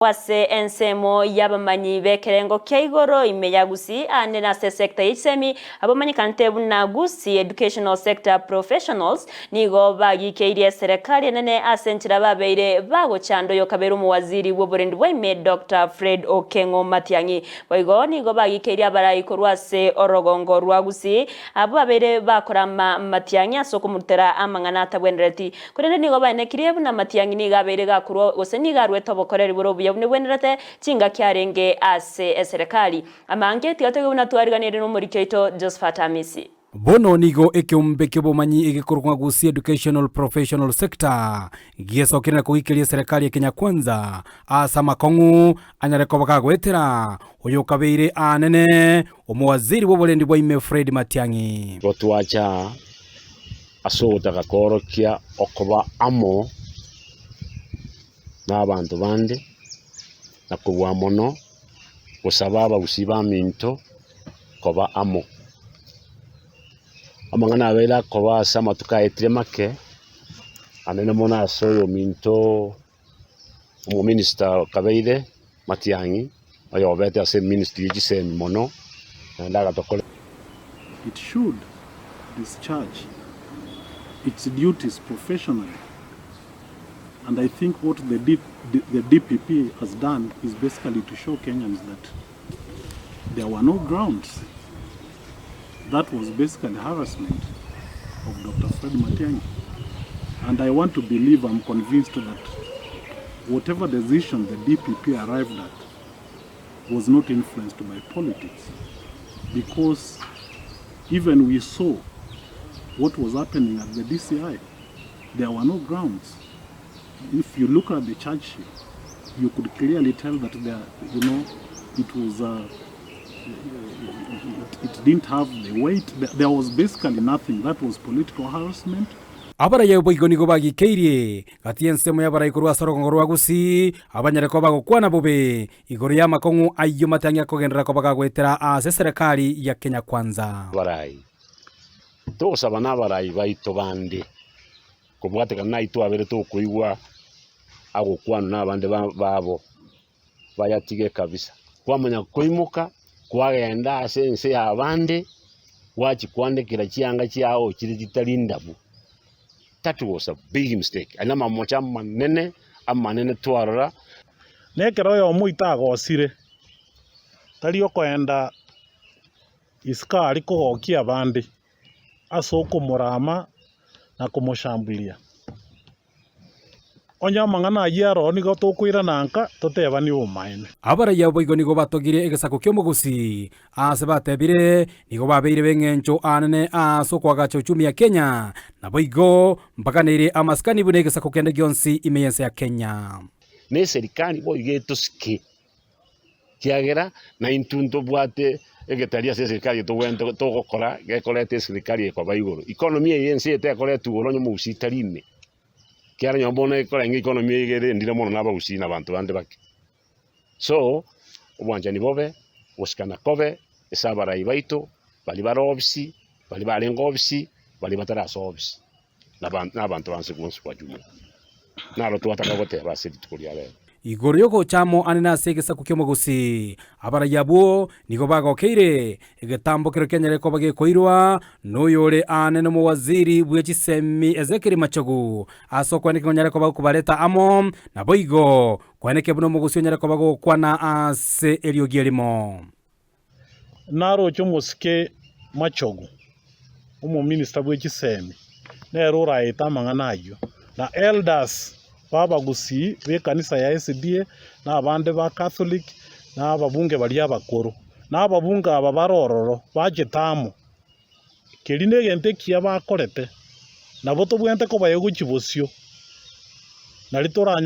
Wase ensemo yabamanyi bekerengo keigoro ime ya Gusii and na sector isemi abamanyi kantebu na Gusii educational sector professionals nigo bagikeiriye serikali nene asenchira babeire bago chando yo kaberu mu waziri w'oburendi bw'ime Dr. Fred Okengo Matiang'i boigo nigo bagikeiriye abarayikorwase orogongo rwa Gusii abo babeire bakorama Matiang'i asokumutera amangana atabwendereti kurende nigo banekiriye buna Matiang'i nigabeire gakurwo gose nigarweto bokoreri buro Wenderate chinga kiarenge ase serikali amange tigatege buna twariganire no murikeito Josephat Amisi bono nigo ekiumbe kibomanyi igikorwa Gusii educational professional sector giesokira kuhikeria serikali ya Kenya Kwanza asa makongu anyarekobaga gwetera uyo kabeire anene omwaziri w'oburendi bw'ime Fred Matiang'i gotwacha asota gakorokia okoba amo n'abantu bande nakubwa mono gusaba abagusi ba minto koba amo amangana abera koba sama tukaetire make anene mona asoyo minto umu minister kabeire Matiang'i ayo obete ase ministry y'isemi mono ndaga tokole. It should discharge its duties professionally. And I think what the DPP has done is basically to show Kenyans that there were no grounds. That was basically harassment of Dr. Fred Matiang'i. And I want to believe, I'm convinced that whatever decision the DPP arrived at was not influenced by politics. Because even we saw what was happening at the DCI, there were no grounds. If you look at the charge sheet, you could clearly tell that there, it was it didn't have the weight. There was basically nothing. That was political harassment. Abara ya boigo nigo bagikeirie gatiensemo ya baraikorwa sorogongo rwa Gusii abanyareko bagokwana bobe igoro ya makongu ayo Matiang'i akogendera ko bagagwetera ase serikali ya Kenya Kwanza barai tosaba n'abarai baito bande kubwateka naito abere to kuigwa agokwana n'abande babo bayatige kabisa kwamanya koimuka kwagenda ase nse abande wachi kwandikira chianga chiao kiri kitalindabu. That was a big mistake. Anama mocha manene twarora nekero yo muita gosire tari okwenda iskari kugokia bandi asoko murama na kumushambulia onya mangana yaro nigo tokwira nanka toteba ni umaine abara ya boigo nigo batogire egesako kyo Gusii ase batebire nigo babeire bengencho anene asoko agacha uchumi ya Kenya na boigo mpaka nire amaskani bune egesako kende gionsi imeyense ya Kenya ne serikali boigeto ski kiagera na intunto bwate egetaria serikali to wento to gokora gekolete serikali ekoba igoro economy yense etekoletu goronyo mu Gusii tarime kiara nyambona ikora economy igere ndire mono naba Gusii na bantu bande bake so obwanjani bobe osikana kobe esabara ibaito bali barobisi bali balengo obisi bali bataraso obisi na bantu banse kunsi kwa jumla naro twataka gote base tukulia leo igoro yoko chamo anena segesako kyo Gusii abara yabo nigo bagokeire egetambo kero Kenyareko bagekoirwa noyore anene mu waziri bw'ekisemi Ezekeri Machogu asoko ne Kenyareko bakubareta amo na boigo kwaneke buno mu Gusii Nyareko bagokwana ase eliogierimo naro chomusike Machogu umu minister bw'ekisemi nero raita manganayo na elders baba Gusii be kanisa ya SDA na abande ba Catholic na ababunge bali abakoro na ababunga ababarororo bagetamu kerine gente kia bakorete na boto bwente ko baye gukibosyo na litora